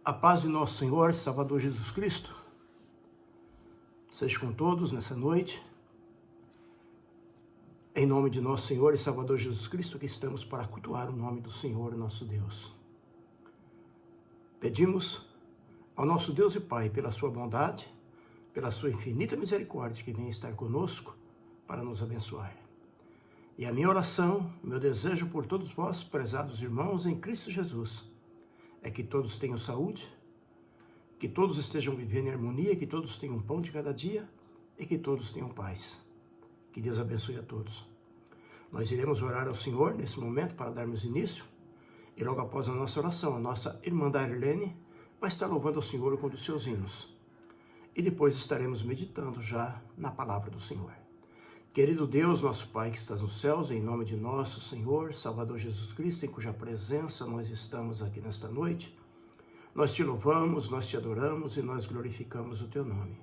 A paz de nosso Senhor, Salvador Jesus Cristo, seja com todos nessa noite. Em nome de nosso Senhor e Salvador Jesus Cristo, que estamos para cultuar o nome do Senhor, nosso Deus. Pedimos ao nosso Deus e Pai, pela sua bondade, pela sua infinita misericórdia, que venha estar conosco para nos abençoar. E a minha oração, meu desejo por todos vós, prezados irmãos em Cristo Jesus, é que todos tenham saúde, que todos estejam vivendo em harmonia, que todos tenham pão de cada dia e que todos tenham paz. Que Deus abençoe a todos. Nós iremos orar ao Senhor nesse momento para darmos início, e logo após a nossa oração, a nossa irmã Darlene vai estar louvando ao Senhor com os seus hinos. E depois estaremos meditando já na palavra do Senhor. Querido Deus, nosso Pai que estás nos céus, em nome de nosso Senhor, Salvador Jesus Cristo, em cuja presença nós estamos aqui nesta noite, nós te louvamos, nós te adoramos e nós glorificamos o teu nome.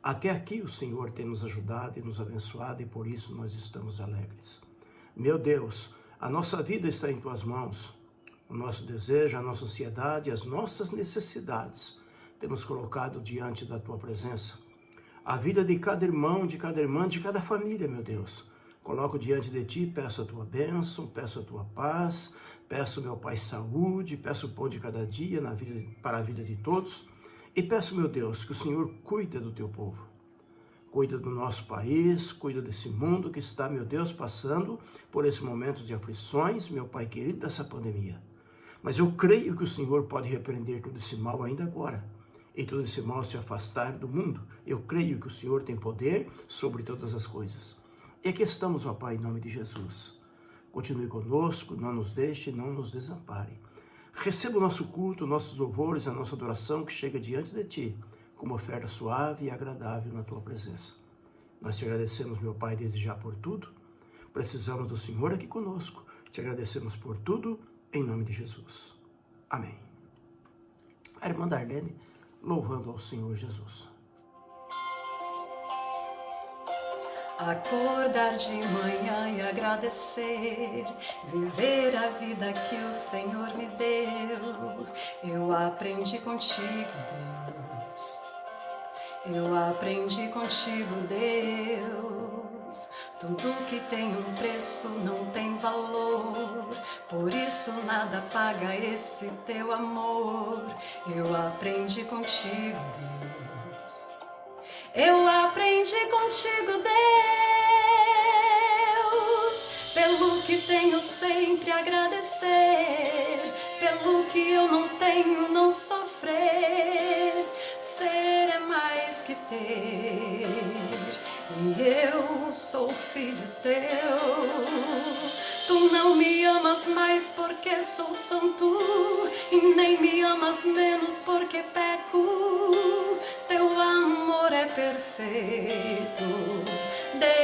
Até aqui o Senhor tem nos ajudado e nos abençoado e por isso nós estamos alegres. Meu Deus, a nossa vida está em tuas mãos. O nosso desejo, a nossa ansiedade, as nossas necessidades temos colocado diante da tua presença. A vida de cada irmão, de cada irmã, de cada família, meu Deus. Coloco diante de ti, peço a tua bênção, peço a tua paz, peço, meu Pai, saúde, peço o pão de cada dia para a vida de todos. E peço, meu Deus, que o Senhor cuide do teu povo. Cuida do nosso país, cuida desse mundo que está, meu Deus, passando por esse momento de aflições, meu Pai querido, dessa pandemia. Mas eu creio que o Senhor pode repreender todo esse mal ainda agora. E todo esse mal se afastar do mundo. Eu creio que o Senhor tem poder sobre todas as coisas. E aqui estamos, ó Pai, em nome de Jesus. Continue conosco, não nos deixe, não nos desampare. Receba o nosso culto, nossos louvores, a nossa adoração que chega diante de Ti, como oferta suave e agradável na Tua presença. Nós te agradecemos, meu Pai, desde já por tudo. Precisamos do Senhor aqui conosco. Te agradecemos por tudo, em nome de Jesus. Amém. A irmã Darlene, louvando ao Senhor Jesus. Acordar de manhã e agradecer, viver a vida que o Senhor me deu. Eu aprendi contigo, Deus. Eu aprendi contigo, Deus. Tudo que tem um preço não tem valor, por isso nada paga esse teu amor. Eu aprendi contigo, Deus. Eu aprendi contigo, Deus, pelo que tenho sempre a agradecer, pelo que eu não tenho não sofrer. Ser é mais que ter, e eu sou filho teu. Tu não me amas mais porque sou santo, e nem me amas menos porque peco. Teu amor é perfeito, Deus.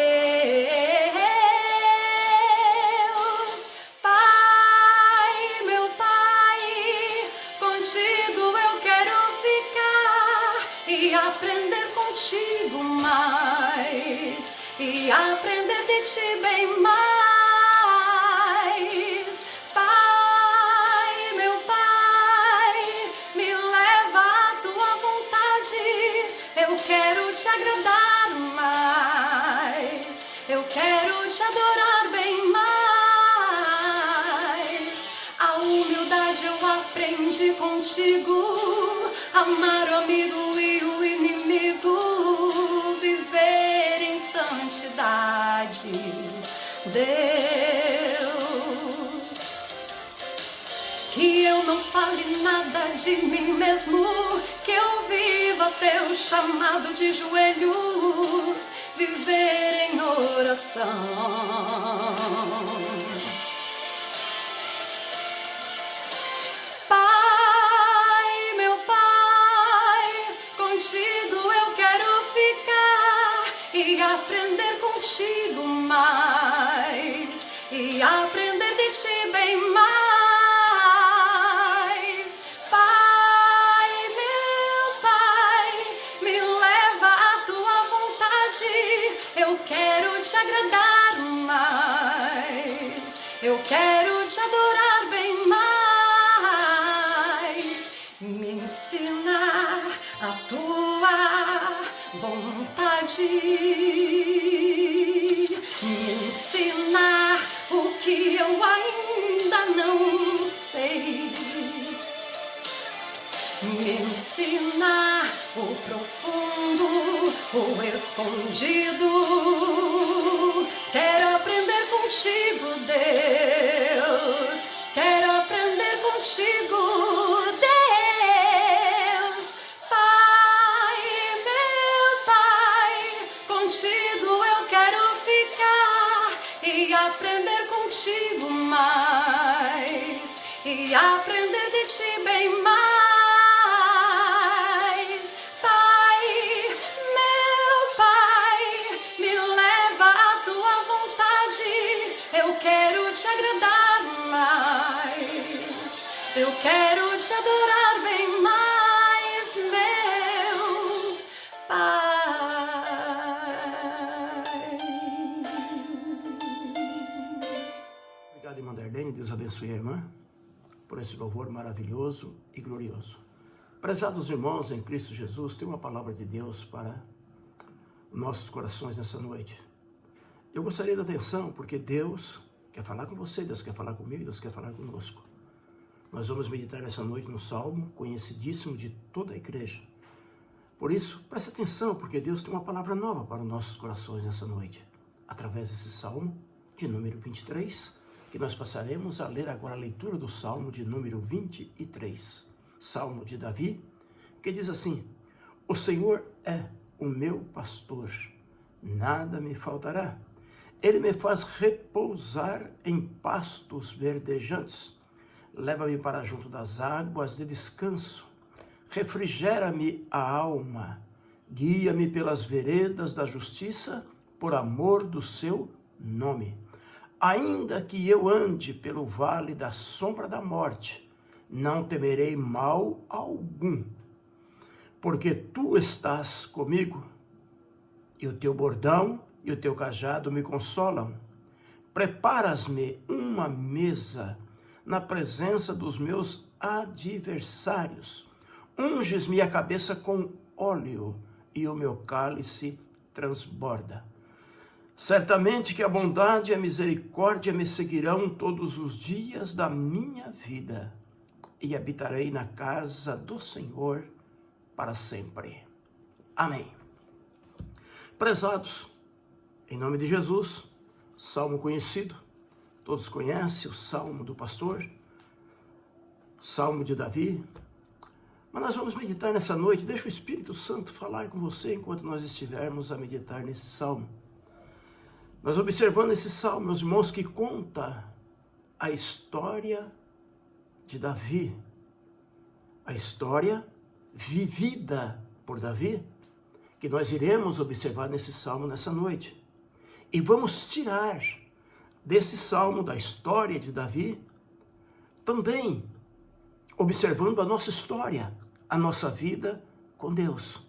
Pai, meu Pai, contigo eu quero ficar e aprender contigo mais, e aprender de ti bem mais. Pai, meu Pai, me leva à tua vontade. Eu quero te agradar mais, eu quero te adorar bem mais. A humildade eu aprendi contigo, amar o amigo e o inimigo, viver em santidade, Deus. Que eu não fale nada de mim mesmo, que eu viva teu chamado de joelhos, viver em oração. Pai, meu Pai, contigo eu quero ficar e aprender contigo mais, e aprender de ti bem mais. Eu quero te agradar mais, eu quero te adorar bem mais. Me me ensinar a tua vontade, me ensinar o que eu ainda não sei, me ensinar o profundo, o escondido. Quero aprender contigo, Deus. Quero aprender contigo, Deus. Pai, meu Pai, contigo eu quero ficar e aprender contigo mais, e aprender de ti bem mais. Eu quero te agradar mais, eu quero te adorar bem mais, meu Pai. Obrigado, irmã Darlene, Deus abençoe a irmã por esse louvor maravilhoso e glorioso. Prezados irmãos em Cristo Jesus, tem uma palavra de Deus para nossos corações nessa noite. Eu gostaria da atenção, porque Deus quer falar com você, Deus quer falar comigo, Deus quer falar conosco. Nós vamos meditar nessa noite no Salmo, conhecidíssimo de toda a igreja. Por isso, preste atenção, porque Deus tem uma palavra nova para os nossos corações nessa noite. Através desse Salmo, de número 23, que nós passaremos a ler agora a leitura do Salmo de número 23. Salmo de Davi, que diz assim: O Senhor é o meu pastor, nada me faltará. Ele me faz repousar em pastos verdejantes. Leva-me para junto das águas de descanso. Refrigera-me a alma. Guia-me pelas veredas da justiça, por amor do seu nome. Ainda que eu ande pelo vale da sombra da morte, não temerei mal algum, porque tu estás comigo, e o teu bordão e o teu cajado me consolam. Preparas-me uma mesa na presença dos meus adversários. Unges-me a cabeça com óleo e o meu cálice transborda. Certamente que a bondade e a misericórdia me seguirão todos os dias da minha vida, e habitarei na casa do Senhor para sempre. Amém. Prezados, em nome de Jesus, salmo conhecido, todos conhecem o salmo do pastor, salmo de Davi, mas nós vamos meditar nessa noite. Deixa o Espírito Santo falar com você enquanto nós estivermos a meditar nesse salmo. Nós observando esse salmo, meus irmãos, que conta a história de Davi, a história vivida por Davi, que nós iremos observar nesse salmo nessa noite. E vamos tirar desse salmo, da história de Davi, também observando a nossa história, a nossa vida com Deus.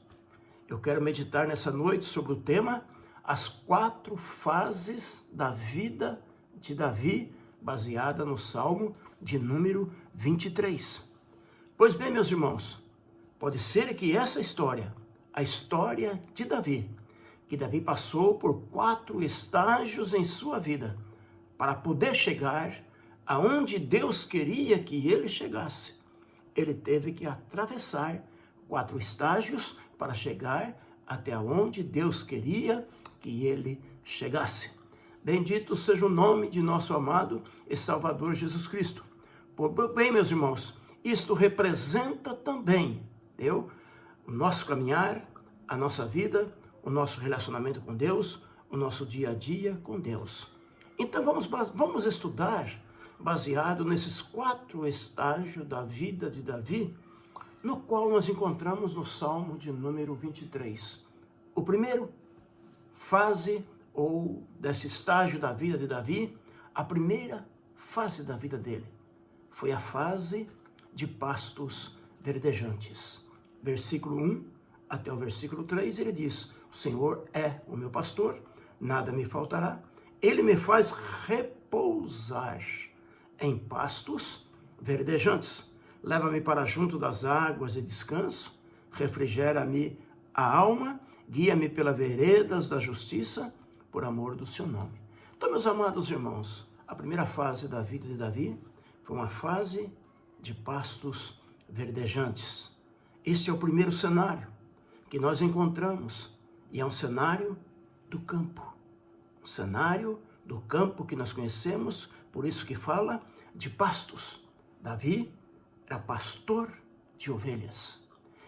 Eu quero meditar nessa noite sobre o tema, as 4 fases da vida de Davi, baseada no Salmo de número 23. Pois bem, meus irmãos, pode ser que essa história, a história de Davi, que Davi passou por 4 estágios em sua vida, para poder chegar aonde Deus queria que ele chegasse. Ele teve que atravessar 4 estágios para chegar até onde Deus queria que ele chegasse. Bendito seja o nome de nosso amado e Salvador Jesus Cristo. Por bem, meus irmãos, isto representa também o nosso caminhar, a nossa vida, o nosso relacionamento com Deus, o nosso dia a dia com Deus. Então vamos estudar baseado nesses 4 estágios da vida de Davi, no qual nós encontramos no Salmo de número 23. O primeiro fase, ou desse estágio da vida de Davi, a primeira fase da vida dele foi a fase de pastos verdejantes. Versículo 1 até o versículo 3, ele diz: o Senhor é o meu pastor, nada me faltará. Ele me faz repousar em pastos verdejantes. leva-me para junto das águas de descanso, refrigera-me a alma, guia-me pelas veredas da justiça, por amor do seu nome. Então, meus amados irmãos, a primeira fase da vida de Davi foi uma fase de pastos verdejantes. Este é o primeiro cenário que nós encontramos, e é um cenário do campo. Um cenário do campo que nós conhecemos, por isso que fala de pastos. Davi era pastor de ovelhas.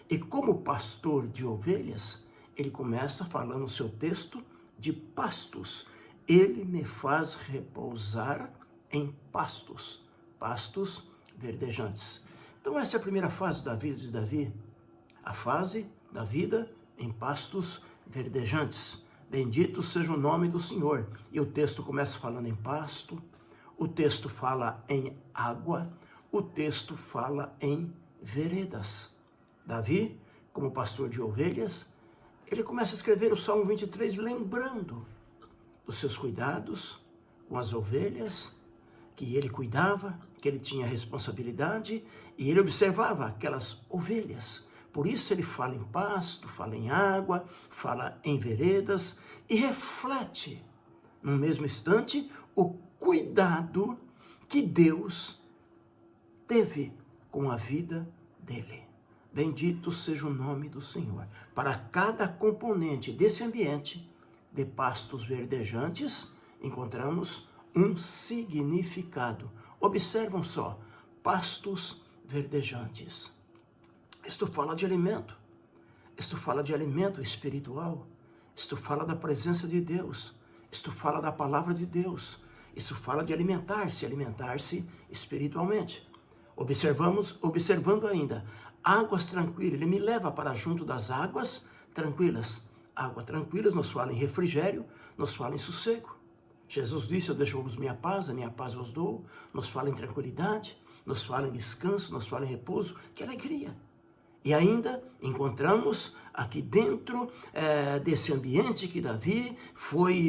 E como pastor de ovelhas, ele começa falando no seu texto de pastos. Ele me faz repousar em pastos, pastos verdejantes. Então essa é a primeira fase da vida de Davi, a fase da vida em pastos verdejantes. Bendito seja o nome do Senhor. E o texto começa falando em pasto, o texto fala em água, o texto fala em veredas. Davi, como pastor de ovelhas, ele começa a escrever o Salmo 23, lembrando dos seus cuidados com as ovelhas, que ele cuidava, que ele tinha responsabilidade, e ele observava aquelas ovelhas. Por isso ele fala em pasto, fala em água, fala em veredas, e reflete, no mesmo instante, o cuidado que Deus teve com a vida dele. Bendito seja o nome do Senhor. Para cada componente desse ambiente de pastos verdejantes, encontramos um significado. Observam só, pastos verdejantes. Isto fala de alimento. Isto fala de alimento espiritual. Isto fala da presença de Deus. Isto fala da palavra de Deus. Isso fala de alimentar-se espiritualmente. Observando ainda, águas tranquilas, ele me leva para junto das águas tranquilas. Águas tranquilas nos fala em refrigério, nos fala em sossego. Jesus disse, eu deixo-vos minha paz, a minha paz vos dou. Nos fala em tranquilidade, nos fala em descanso, nos fala em repouso, que alegria. E ainda encontramos aqui dentro desse ambiente que Davi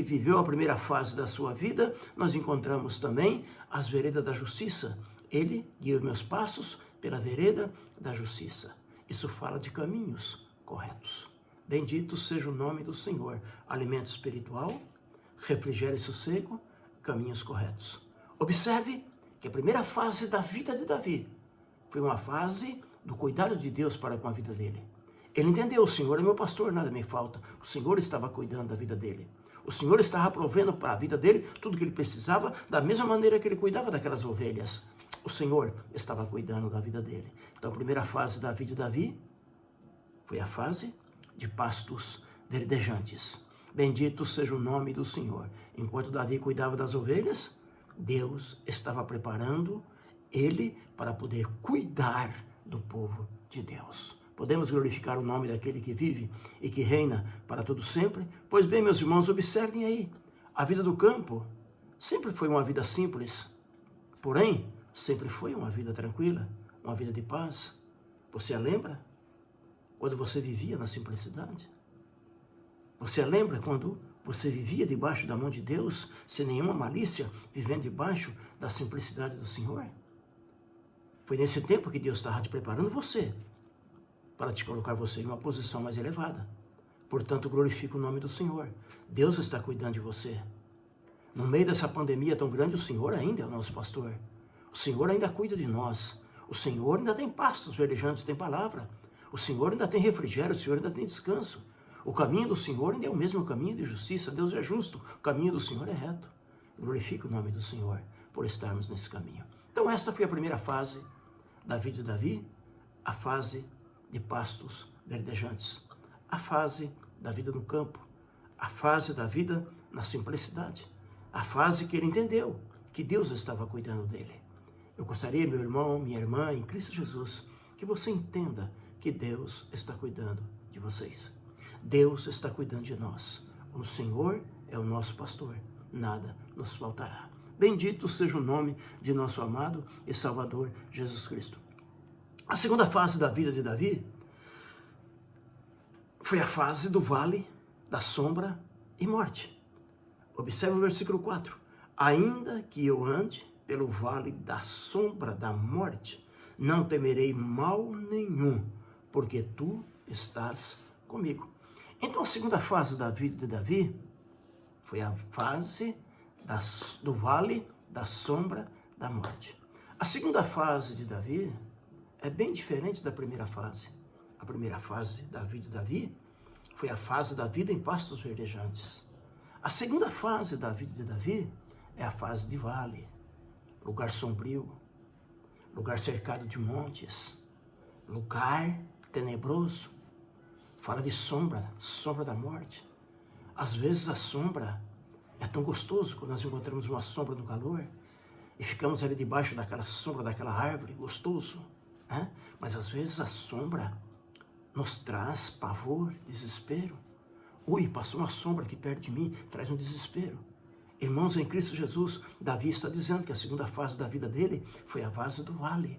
viveu a primeira fase da sua vida, nós encontramos também as veredas da justiça. Ele guia os meus passos pela vereda da justiça. Isso fala de caminhos corretos. Bendito seja o nome do Senhor. Alimento espiritual, refrigério e sossego, caminhos corretos. Observe que a primeira fase da vida de Davi foi uma fase do cuidado de Deus para com a vida dele. Ele entendeu, o Senhor é meu pastor, nada me falta. O Senhor estava cuidando da vida dele. O Senhor estava provendo para a vida dele tudo que ele precisava, da mesma maneira que ele cuidava daquelas ovelhas. O Senhor estava cuidando da vida dele. Então a primeira fase da vida de Davi foi a fase de pastos verdejantes. Bendito seja o nome do Senhor. Enquanto Davi cuidava das ovelhas, Deus estava preparando ele para poder cuidar do povo de Deus. Podemos glorificar o nome daquele que vive e que reina para todo sempre? Pois bem, meus irmãos, observem aí. A vida do campo sempre foi uma vida simples, porém, sempre foi uma vida tranquila, uma vida de paz. Você lembra quando você vivia na simplicidade? Você lembra quando você vivia debaixo da mão de Deus, sem nenhuma malícia, vivendo debaixo da simplicidade do Senhor? Foi nesse tempo que Deus estava te preparando você, para te colocar você em uma posição mais elevada. Portanto, glorifique o nome do Senhor. Deus está cuidando de você. No meio dessa pandemia tão grande, o Senhor ainda é o nosso pastor. O Senhor ainda cuida de nós. O Senhor ainda tem pastos verdejantes, tem palavra. O Senhor ainda tem refrigério, o Senhor ainda tem descanso. O caminho do Senhor ainda é o mesmo caminho de justiça. Deus é justo, o caminho do Senhor é reto. Glorifique o nome do Senhor por estarmos nesse caminho. Então esta foi a primeira fase da vida de Davi, a fase de pastos verdejantes, a fase da vida no campo, a fase da vida na simplicidade, a fase que ele entendeu que Deus estava cuidando dele. Eu gostaria, meu irmão, minha irmã, em Cristo Jesus, que você entenda que Deus está cuidando de vocês. Deus está cuidando de nós. O Senhor é o nosso pastor, nada nos faltará. Bendito seja o nome de nosso amado e Salvador Jesus Cristo. A segunda fase da vida de Davi foi a fase do vale da sombra e morte. Observe o versículo 4. Ainda que eu ande pelo vale da sombra da morte, não temerei mal nenhum, porque tu estás comigo. Então a segunda fase da vida de Davi foi a fase do vale da sombra da morte. A segunda fase de Davi é bem diferente da primeira fase. A primeira fase da vida de Davi foi a fase da vida em pastos verdejantes. A segunda fase da vida de Davi é a fase de vale, lugar sombrio, lugar cercado de montes, lugar tenebroso. Fala de sombra, sombra da morte. Às vezes a sombra é tão gostoso quando nós encontramos uma sombra no calor e ficamos ali debaixo daquela sombra, daquela árvore, gostoso, né? Mas às vezes a sombra nos traz pavor, desespero. Ui, passou uma sombra aqui perto de mim, traz um desespero. Irmãos, em Cristo Jesus, Davi está dizendo que a segunda fase da vida dele foi a fase do vale.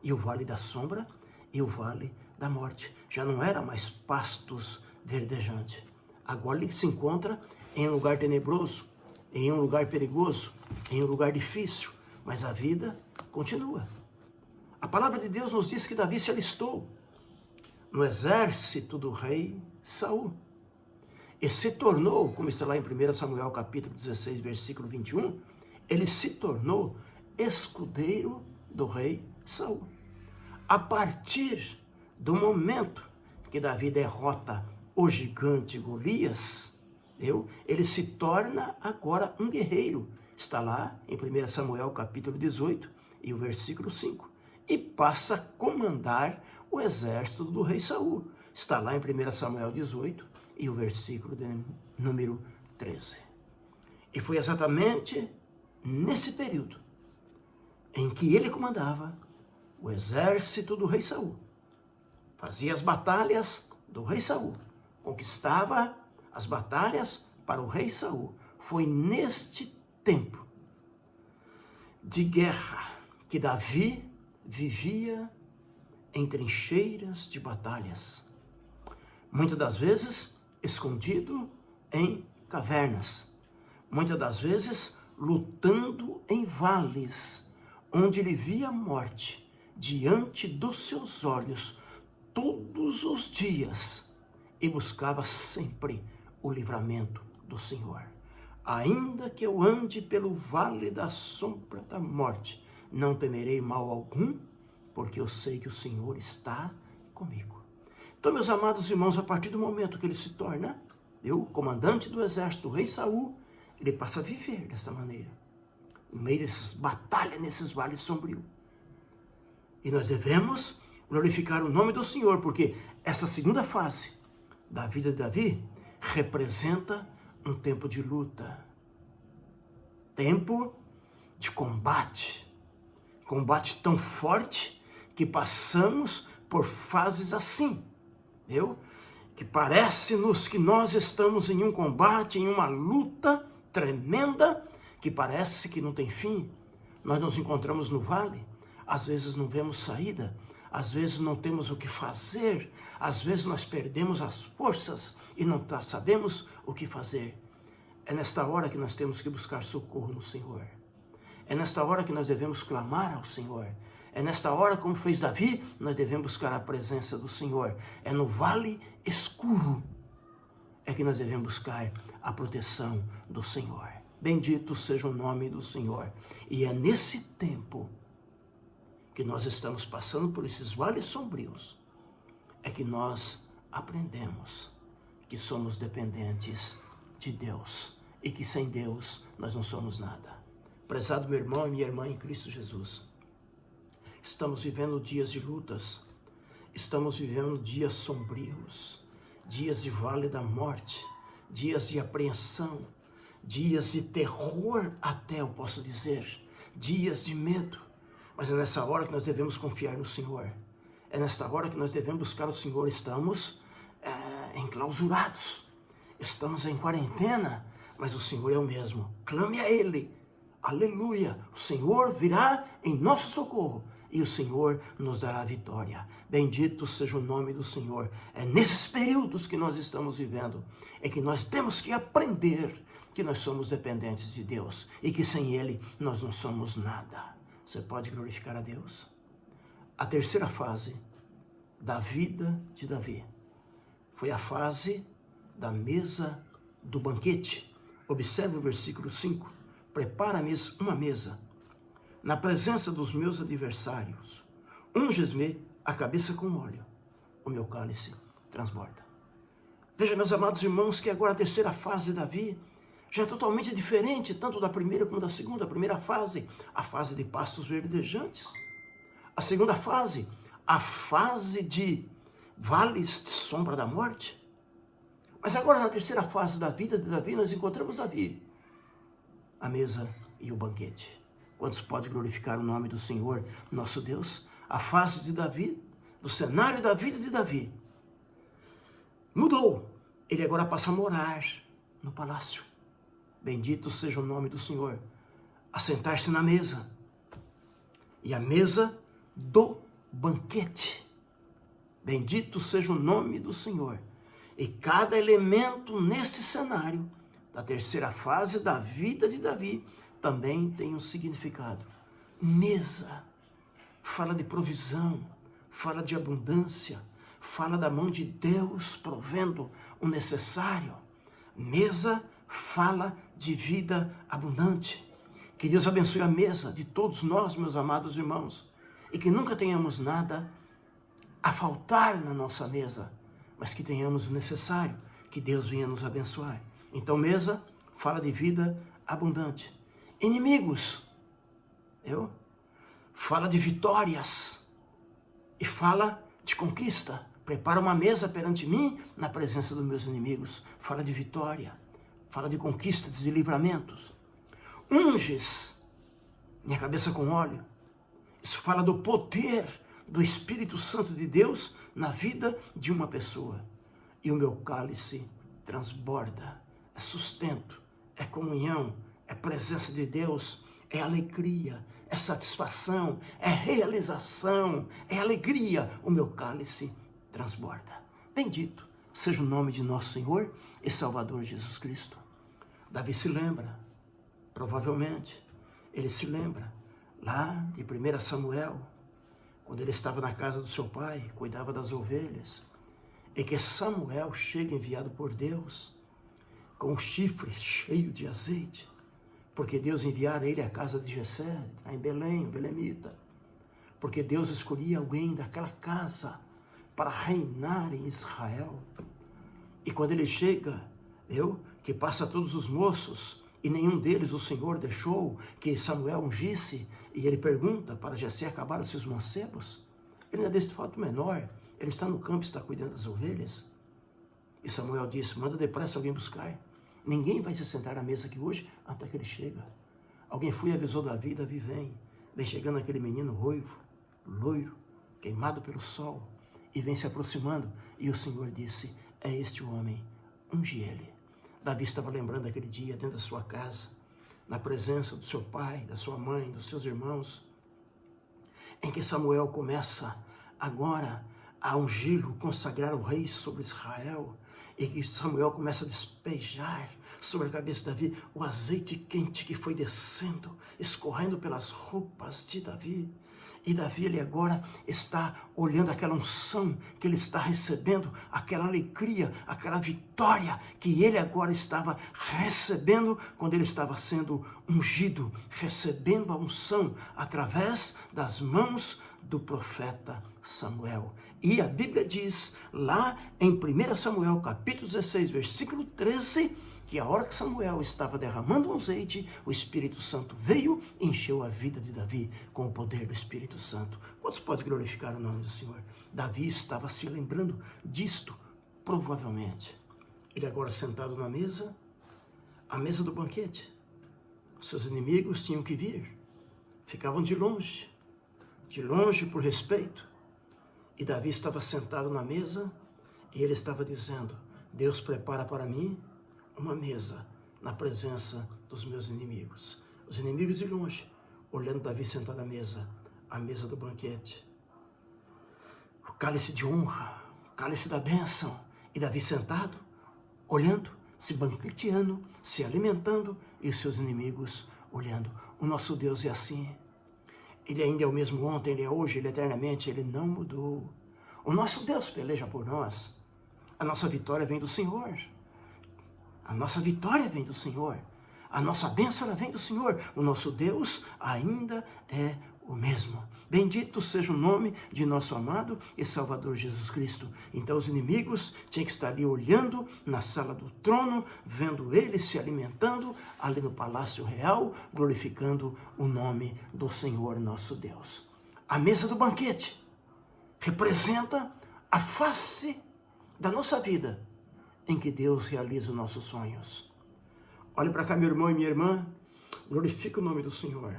E o vale da sombra e o vale da morte. Já não era mais pastos verdejantes. Agora ele se encontra em um lugar tenebroso, em um lugar perigoso, em um lugar difícil. Mas a vida continua. A palavra de Deus nos diz que Davi se alistou no exército do rei Saul. E se tornou, como está lá em 1 Samuel capítulo 16, versículo 21, ele se tornou escudeiro do rei Saul. A partir do momento que Davi derrota o gigante Golias, ele se torna agora um guerreiro. Está lá em 1 Samuel capítulo 18 e o versículo 5. E passa a comandar o exército do rei Saul. Está lá em 1 Samuel 18 e o versículo de número 13. E foi exatamente nesse período em que ele comandava o exército do rei Saul. Fazia as batalhas do rei Saul. Conquistava as batalhas para o rei Saul. Foi neste tempo de guerra que Davi vivia em trincheiras de batalhas. Muitas das vezes escondido em cavernas. Muitas das vezes lutando em vales, onde ele via a morte diante dos seus olhos todos os dias e buscava sempre o livramento do Senhor. Ainda que eu ande pelo vale da sombra da morte, não temerei mal algum, porque eu sei que o Senhor está comigo. Então, meus amados irmãos, a partir do momento que ele se torna o comandante do exército, o rei Saul, ele passa a viver dessa maneira, no meio dessas batalhas, nesses vales sombrios. E nós devemos glorificar o nome do Senhor, porque essa segunda fase da vida de Davi representa um tempo de luta, tempo de combate, combate tão forte que passamos por fases assim, que parece-nos que nós estamos em um combate, em uma luta tremenda, que parece que não tem fim. Nós nos encontramos no vale, às vezes não vemos saída, às vezes não temos o que fazer, às vezes nós perdemos as forças e não sabemos o que fazer. É nesta hora que nós temos que buscar socorro no Senhor. É nesta hora que nós devemos clamar ao Senhor. É nesta hora, como fez Davi, nós devemos buscar a presença do Senhor. É no vale escuro é que nós devemos buscar a proteção do Senhor. Bendito seja o nome do Senhor. E é nesse tempo que nós estamos passando por esses vales sombrios, é que nós aprendemos que somos dependentes de Deus e que sem Deus nós não somos nada. Prezado meu irmão e minha irmã em Cristo Jesus, estamos vivendo dias de lutas, estamos vivendo dias sombrios, dias de vale da morte, dias de apreensão, dias de terror até eu posso dizer, dias de medo. Mas é nessa hora que nós devemos confiar no Senhor. É nessa hora que nós devemos buscar o Senhor. Estamos enclausurados, estamos em quarentena, mas o Senhor é o mesmo. Clame a Ele. Aleluia. O Senhor virá em nosso socorro e o Senhor nos dará a vitória. Bendito seja o nome do Senhor. É nesses períodos que nós estamos vivendo, é que nós temos que aprender que nós somos dependentes de Deus e que sem Ele nós não somos nada. Você pode glorificar a Deus? a terceira fase da vida de Davi. Foi a fase da mesa do banquete. Observe o versículo 5. Prepara-me uma mesa na presença dos meus adversários. Unges-me a cabeça com óleo. O meu cálice transborda. Veja, meus amados irmãos, que agora a terceira fase de Davi já é totalmente diferente, tanto da primeira como da segunda. A primeira fase, a fase de pastos verdejantes. A segunda fase, a fase de vales de sombra da morte. Mas agora, na terceira fase da vida de Davi, nós encontramos Davi, a mesa e o banquete. Quantos podem glorificar o nome do Senhor, nosso Deus? A fase de Davi, do cenário da vida de Davi, mudou. Ele agora passa a morar no palácio. Bendito seja o nome do Senhor. A sentar-se na mesa. E a mesa do banquete. Bendito seja o nome do Senhor. E cada elemento nesse cenário da terceira fase da vida de Davi também tem um significado. Mesa fala de provisão, fala de abundância, fala da mão de Deus provendo o necessário. Mesa fala de vida abundante. Que Deus abençoe a mesa de todos nós, meus amados irmãos, e que nunca tenhamos nada a faltar na nossa mesa, mas que tenhamos o necessário, que Deus venha nos abençoar. Então, mesa fala de vida abundante. Inimigos, fala de vitórias e fala de conquista. Prepara uma mesa perante mim na presença dos meus inimigos. Fala de vitória, fala de conquistas, de livramentos. Unges minha cabeça com óleo. Isso fala do poder do Espírito Santo de Deus na vida de uma pessoa. E o meu cálice transborda. É sustento, é comunhão, é presença de Deus, é alegria, é satisfação, é realização, é alegria. O meu cálice transborda. Bendito seja o nome de nosso Senhor e Salvador Jesus Cristo. Davi se lembra, provavelmente, ele se lembra lá de 1 Samuel, quando ele estava na casa do seu pai, cuidava das ovelhas, e que Samuel chega enviado por Deus, com um chifre cheio de azeite, porque Deus enviara ele à casa de Jessé, lá em Belém, o belemita, porque Deus escolhia alguém daquela casa para reinar em Israel. E quando ele chega, que passa todos os moços, e nenhum deles o Senhor deixou que Samuel ungisse, e ele pergunta para Jessé acabar os seus mancebos. Ele não é desse fato menor, ele está no campo, está cuidando das ovelhas. E Samuel disse: manda depressa alguém buscar. Ninguém vai se sentar à mesa aqui hoje até que ele chega. Alguém foi e avisou Davi, Davi vem. Vem chegando aquele menino ruivo, loiro, queimado pelo sol, e vem se aproximando. E o Senhor disse: é este o homem, unge ele. Davi estava lembrando aquele dia dentro da sua casa, na presença do seu pai, da sua mãe, dos seus irmãos, em que Samuel começa agora a ungí-lo, consagrar o rei sobre Israel, e que Samuel começa a despejar sobre a cabeça de Davi o azeite quente que foi descendo, escorrendo pelas roupas de Davi. E Davi, ele agora está olhando aquela unção que ele está recebendo, aquela alegria, aquela vitória que ele agora estava recebendo quando ele estava sendo ungido, recebendo a unção através das mãos do profeta Samuel. E a Bíblia diz lá em 1 Samuel, capítulo 16, versículo 13, que a hora que Samuel estava derramando um azeite, o Espírito Santo veio e encheu a vida de Davi com o poder do Espírito Santo. Quantos podem glorificar o nome do Senhor? Davi estava se lembrando disto, provavelmente. Ele agora sentado na mesa, a mesa do banquete. Seus inimigos tinham que vir, ficavam de longe por respeito. E Davi estava sentado na mesa e ele estava dizendo: Deus prepara para mim uma mesa na presença dos meus inimigos. Os inimigos de longe, olhando Davi sentado à mesa, a mesa do banquete. O cálice de honra, o cálice da bênção. E Davi sentado, olhando, se banqueteando, se alimentando, e os seus inimigos olhando. O nosso Deus é assim. Ele ainda é o mesmo ontem, Ele é hoje, Ele é eternamente, Ele não mudou. O nosso Deus peleja por nós. A nossa vitória vem do Senhor. A nossa vitória vem do Senhor. A nossa bênção ela vem do Senhor. O nosso Deus ainda é o mesmo. Bendito seja o nome de nosso amado e Salvador Jesus Cristo. Então os inimigos tinham que estar ali olhando na sala do trono, vendo ele se alimentando ali no palácio real, glorificando o nome do Senhor nosso Deus. A mesa do banquete representa a face da nossa vida em que Deus realiza os nossos sonhos. Olhe para cá, meu irmão e minha irmã, glorifique o nome do Senhor.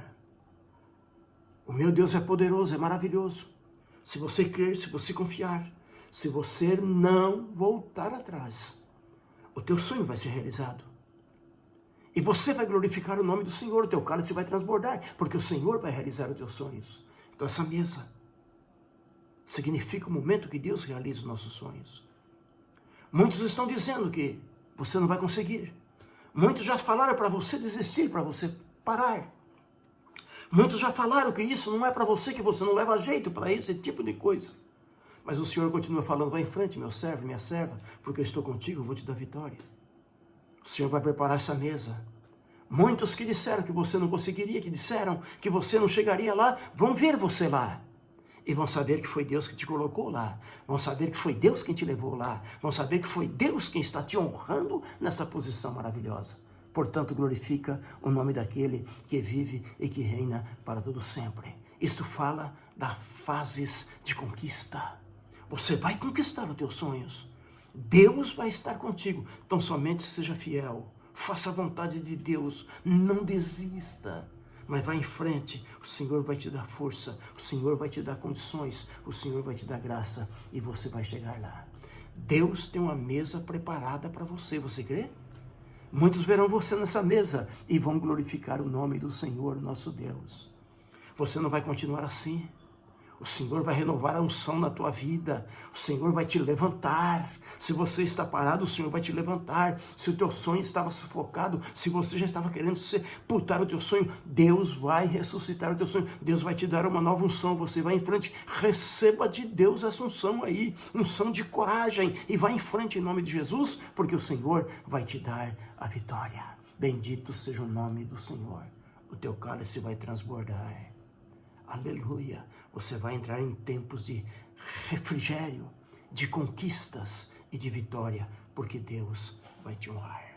O meu Deus é poderoso, é maravilhoso. Se você crer, se você confiar, se você não voltar atrás, o teu sonho vai ser realizado. E você vai glorificar o nome do Senhor, o teu cálice vai transbordar, porque o Senhor vai realizar os teus sonhos. Então essa mesa significa o momento que Deus realiza os nossos sonhos. Muitos estão dizendo que você não vai conseguir. Muitos já falaram para você desistir, para você parar. Muitos já falaram que isso não é para você, que você não leva jeito para esse tipo de coisa. Mas o Senhor continua falando, vai em frente, meu servo, minha serva, porque eu estou contigo, eu vou te dar vitória. O Senhor vai preparar essa mesa. Muitos que disseram que você não conseguiria, que disseram que você não chegaria lá, vão ver você lá. E vão saber que foi Deus que te colocou lá. Vão saber que foi Deus quem te levou lá. Vão saber que foi Deus quem está te honrando nessa posição maravilhosa. Portanto, glorifica o nome daquele que vive e que reina para todo sempre. Isso fala das fases de conquista. Você vai conquistar os teus sonhos. Deus vai estar contigo. Então somente seja fiel. Faça a vontade de Deus. Não desista. Mas vai em frente, o Senhor vai te dar força, o Senhor vai te dar condições, o Senhor vai te dar graça e você vai chegar lá. Deus tem uma mesa preparada para você, você crê? Muitos verão você nessa mesa e vão glorificar o nome do Senhor, nosso Deus. Você não vai continuar assim. O Senhor vai renovar a unção na tua vida. O Senhor vai te levantar. Se você está parado, o Senhor vai te levantar. Se o teu sonho estava sufocado, se você já estava querendo sepultar o teu sonho, Deus vai ressuscitar o teu sonho. Deus vai te dar uma nova unção. Você vai em frente. Receba de Deus essa unção aí. Unção de coragem. E vai em frente em nome de Jesus, porque o Senhor vai te dar a vitória. Bendito seja o nome do Senhor. O teu cálice vai transbordar. Aleluia. Você vai entrar em tempos de refrigério, de conquistas e de vitória, porque Deus vai te honrar.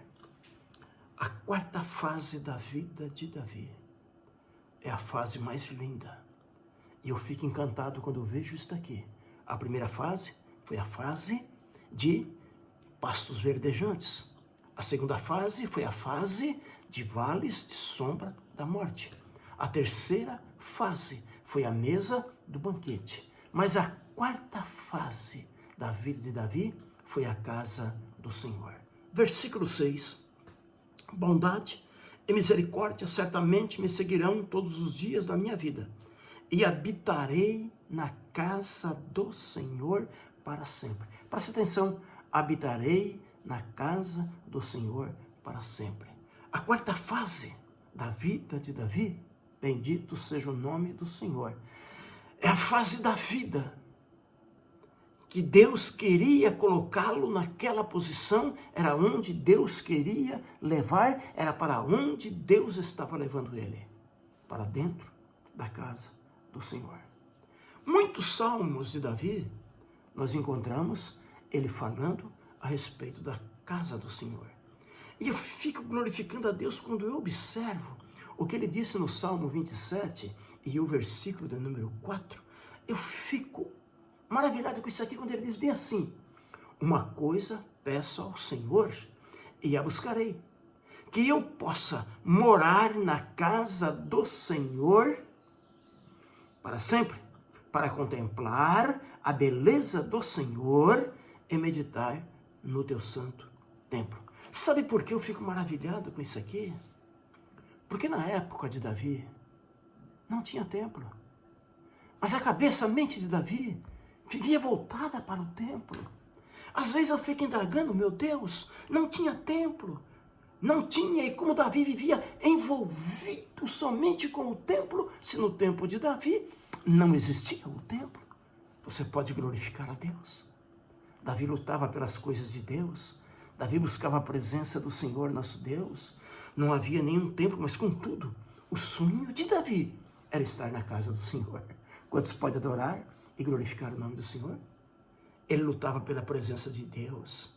A quarta fase da vida de Davi é a fase mais linda. E eu fico encantado quando eu vejo isso daqui. A primeira fase foi a fase de pastos verdejantes. A segunda fase foi a fase de vales de sombra da morte. A terceira fase foi a mesa do banquete. Mas a quarta fase da vida de Davi foi a casa do Senhor. Versículo 6. Bondade e misericórdia certamente me seguirão todos os dias da minha vida, e habitarei na casa do Senhor para sempre. Preste atenção, habitarei na casa do Senhor para sempre. A quarta fase da vida de Davi, bendito seja o nome do Senhor, é a fase da vida que Deus queria colocá-lo naquela posição, era onde Deus queria levar, era para onde Deus estava levando ele, para dentro da casa do Senhor. Muitos salmos de Davi, nós encontramos ele falando a respeito da casa do Senhor. E eu fico glorificando a Deus quando eu observo o que ele disse no Salmo 27 e o versículo de número 4, eu fico maravilhado com isso aqui, quando ele diz bem assim: uma coisa peço ao Senhor e a buscarei, que eu possa morar na casa do Senhor para sempre, para contemplar a beleza do Senhor e meditar no teu santo templo. Sabe por que eu fico maravilhado com isso aqui? Porque na época de Davi, não tinha templo. Mas a cabeça, a mente de Davi, vivia voltada para o templo. Às vezes eu fico indagando, meu Deus, não tinha templo. não tinha, e como Davi vivia envolvido somente com o templo, se no tempo de Davi não existia o templo, você pode glorificar a Deus. Davi lutava pelas coisas de Deus, Davi buscava a presença do Senhor nosso Deus, não havia nenhum templo, mas contudo, o sonho de Davi era estar na casa do Senhor. Quantos podem adorar e glorificar o nome do Senhor? Ele lutava pela presença de Deus,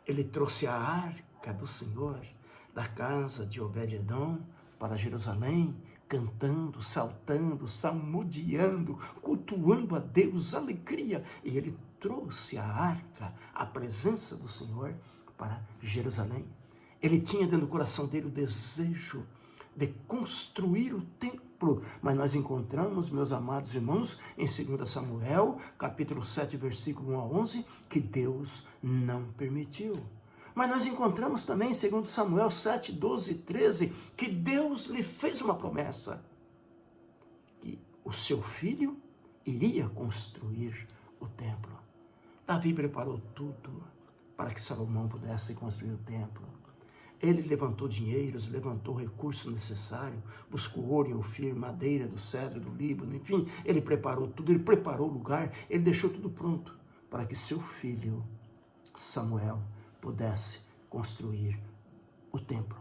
ele trouxe a arca do Senhor da casa de Obed-edom para Jerusalém, cantando, saltando, salmodiando, cultuando a Deus, alegria. E ele trouxe a arca, a presença do Senhor para Jerusalém. Ele tinha dentro do coração dele o desejo de construir o templo, mas nós encontramos, meus amados irmãos, em 2 Samuel, capítulo 7, versículo 1 a 11, que Deus não permitiu. Mas nós encontramos também em 2 Samuel 7, 12 e 13, que Deus lhe fez uma promessa, que o seu filho iria construir o templo. Davi preparou tudo para que Salomão pudesse construir o templo. Ele levantou dinheiros, levantou recursos necessários, buscou ouro em Ofir, madeira do cedro do Líbano, enfim, ele preparou tudo, ele preparou o lugar, ele deixou tudo pronto para que seu filho Samuel pudesse construir o templo.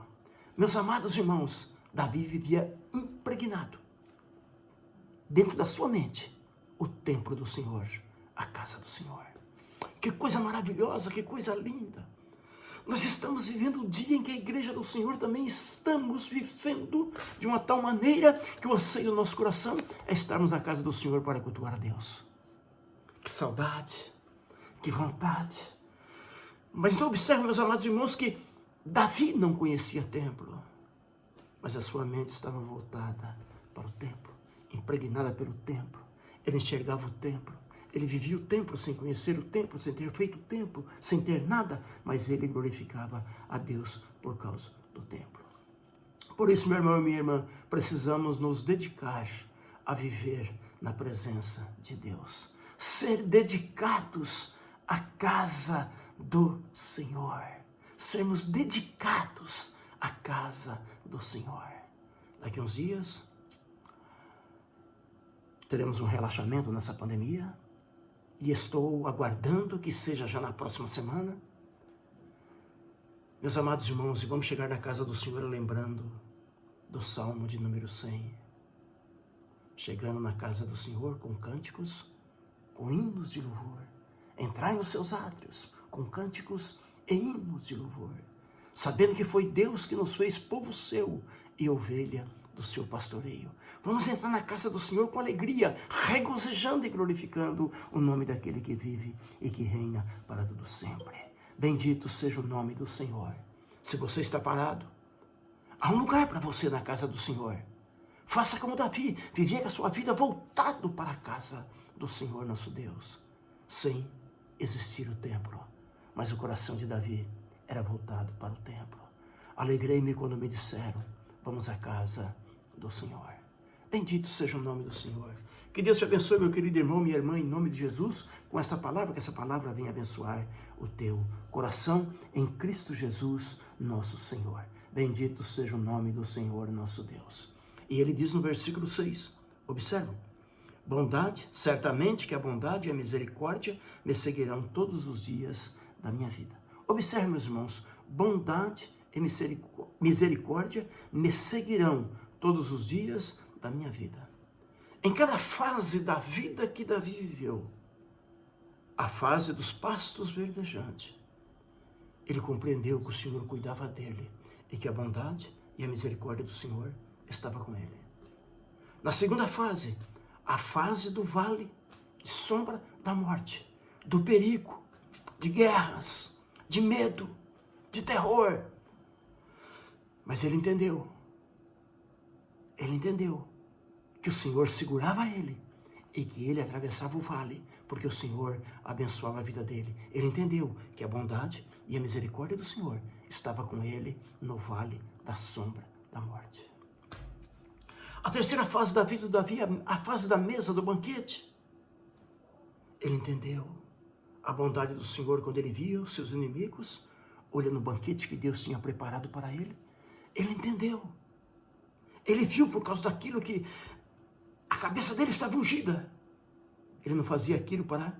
Meus amados irmãos, Davi vivia impregnado dentro da sua mente o templo do Senhor, a casa do Senhor. Que coisa maravilhosa, que coisa linda. Nós estamos vivendo um dia em que a igreja do Senhor também estamos vivendo de uma tal maneira que o anseio do nosso coração é estarmos na casa do Senhor para cultuar a Deus. Que saudade, que vontade. Mas então observe, meus amados irmãos, que Davi não conhecia templo, mas a sua mente estava voltada para o templo, impregnada pelo templo. Ele enxergava o templo, ele vivia o templo sem conhecer o templo, sem ter feito o templo, sem ter nada, mas ele glorificava a Deus por causa do templo. Por isso, meu irmão e minha irmã, precisamos nos dedicar a viver na presença de Deus, ser dedicados à casa do Senhor, sermos dedicados à casa do Senhor. Daqui a uns dias, teremos um relaxamento nessa pandemia, e estou aguardando que seja já na próxima semana. Meus amados irmãos, e vamos chegar na casa do Senhor lembrando do Salmo de número 100. Chegando na casa do Senhor com cânticos, com hinos de louvor. Entrai nos seus átrios com cânticos e hinos de louvor. Sabendo que foi Deus que nos fez povo seu e ovelha do seu pastoreio. Vamos entrar na casa do Senhor com alegria, regozijando e glorificando o nome daquele que vive e que reina para todo sempre. Bendito seja o nome do Senhor. Se você está parado, há um lugar para você na casa do Senhor. Faça como Davi, vivia a sua vida voltado para a casa do Senhor nosso Deus, sem existir o templo. Mas o coração de Davi era voltado para o templo. Alegrei-me quando me disseram, vamos à casa do Senhor. Bendito seja o nome do Senhor. Que Deus te abençoe, meu querido irmão, minha irmã, em nome de Jesus, com essa palavra, que essa palavra venha abençoar o teu coração em Cristo Jesus, nosso Senhor. Bendito seja o nome do Senhor, nosso Deus. E ele diz no versículo 6, observa, bondade, certamente que a bondade e a misericórdia me seguirão todos os dias da minha vida. Observe, meus irmãos, bondade e misericórdia me seguirão todos os dias da minha vida. Em cada fase da vida que Davi viveu, a fase dos pastos verdejantes, ele compreendeu que o Senhor cuidava dele e que a bondade e a misericórdia do Senhor estava com ele. Na segunda fase, a fase do vale de sombra da morte, do perigo, de guerras, de medo, de terror. Mas ele entendeu que o Senhor segurava ele e que ele atravessava o vale, porque o Senhor abençoava a vida dele. Ele entendeu que a bondade e a misericórdia do Senhor estava com ele no vale da sombra da morte. A terceira fase da vida de Davi, a fase da mesa do banquete. Ele entendeu a bondade do Senhor quando ele via os seus inimigos olhando o banquete que Deus tinha preparado para ele. Ele entendeu. Ele viu por causa daquilo que a cabeça dele estava ungida. Ele não fazia aquilo para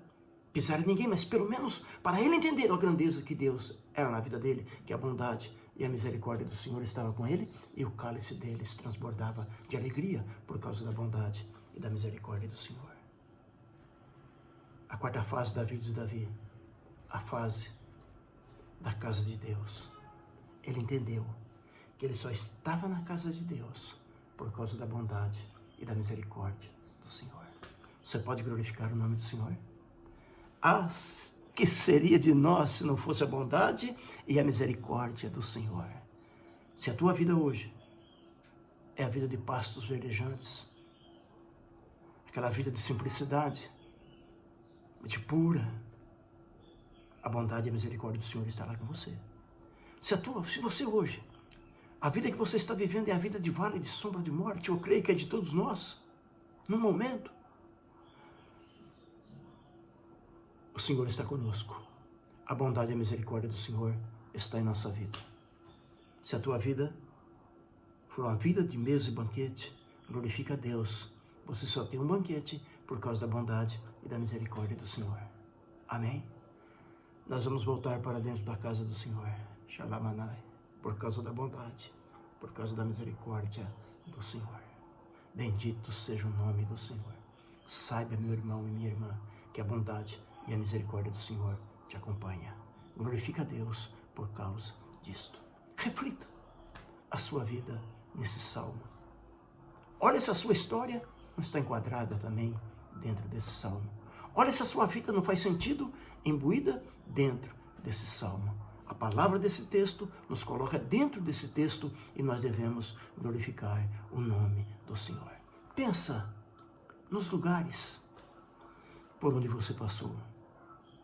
pisar em ninguém, mas pelo menos para ele entender a grandeza que Deus era na vida dele, que a bondade e a misericórdia do Senhor estava com ele, e o cálice dele se transbordava de alegria por causa da bondade e da misericórdia do Senhor. A quarta fase da vida de Davi, a fase da casa de Deus. Ele entendeu que ele só estava na casa de Deus por causa da bondade e da misericórdia do Senhor. Você pode glorificar o nome do Senhor? Que seria de nós se não fosse a bondade e a misericórdia do Senhor? Se a tua vida hoje é a vida de pastos verdejantes, aquela vida de simplicidade, de pura, a bondade e a misericórdia do Senhor estará com você. Se você hoje, a vida que você está vivendo é a vida de vale de sombra de morte, eu creio que é de todos nós, no momento, o Senhor está conosco. A bondade e a misericórdia do Senhor está em nossa vida. Se a tua vida for uma vida de mesa e banquete, glorifica a Deus. Você só tem um banquete por causa da bondade e da misericórdia do Senhor. Amém? Nós vamos voltar para dentro da casa do Senhor. Shalamanai. Por causa da bondade, por causa da misericórdia do Senhor. Bendito seja o nome do Senhor. Saiba, meu irmão e minha irmã, que a bondade e a misericórdia do Senhor te acompanha. Glorifica a Deus por causa disto. Reflita a sua vida nesse salmo. Olha se a sua história não está enquadrada também dentro desse salmo. Olha se a sua vida não faz sentido imbuída dentro desse salmo. A palavra desse texto nos coloca dentro desse texto e nós devemos glorificar o nome do Senhor. Pensa nos lugares por onde você passou,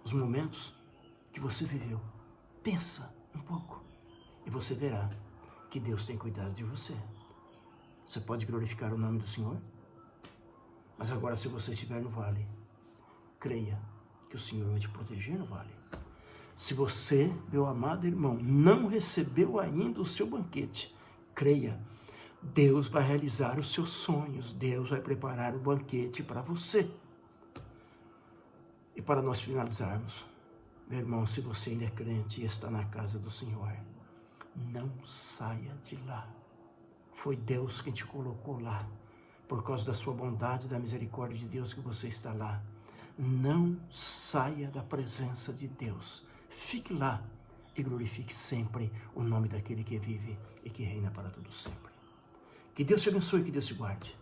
os momentos que você viveu. Pensa um pouco e você verá que Deus tem cuidado de você. Você pode glorificar o nome do Senhor? Mas agora, se você estiver no vale, creia que o Senhor vai te proteger no vale. Se você, meu amado irmão, não recebeu ainda o seu banquete, creia, Deus vai realizar os seus sonhos, Deus vai preparar o banquete para você. E para nós finalizarmos, meu irmão, se você ainda é crente e está na casa do Senhor, não saia de lá. Foi Deus quem te colocou lá, por causa da sua bondade e da misericórdia de Deus que você está lá. Não saia da presença de Deus. Fique lá e glorifique sempre o nome daquele que vive e que reina para todo sempre. Que Deus te abençoe e que Deus te guarde.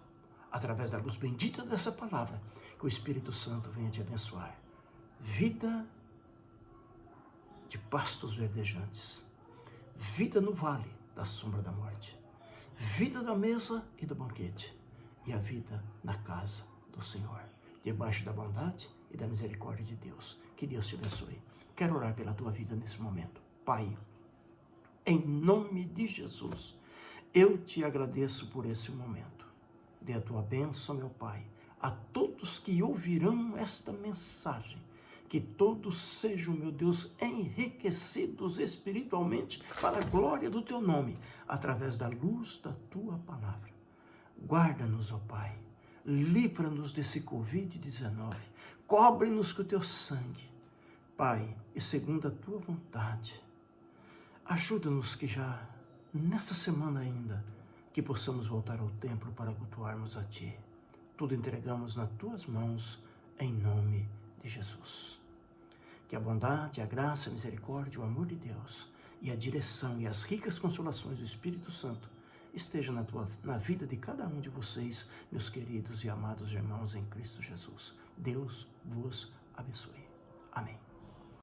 Através da luz bendita dessa palavra, que o Espírito Santo venha te abençoar. Vida de pastos verdejantes. Vida no vale da sombra da morte. Vida da mesa e do banquete. E a vida na casa do Senhor. Debaixo da bondade e da misericórdia de Deus. Que Deus te abençoe. Quero orar pela tua vida nesse momento. Pai, em nome de Jesus, eu te agradeço por esse momento. Dê a tua bênção, meu Pai, a todos que ouvirão esta mensagem. Que todos sejam, meu Deus, enriquecidos espiritualmente para a glória do teu nome, através da luz da tua palavra. Guarda-nos, ó Pai, livra-nos desse Covid-19, cobre-nos com o teu sangue. Pai, e segundo a tua vontade, ajuda-nos que já nessa semana ainda, que possamos voltar ao templo para cultuarmos a Ti. Tudo entregamos nas Tuas mãos, em nome de Jesus. Que a bondade, a graça, a misericórdia, o amor de Deus e a direção e as ricas consolações do Espírito Santo esteja na vida de cada um de vocês, meus queridos e amados irmãos em Cristo Jesus. Deus vos abençoe. Amém.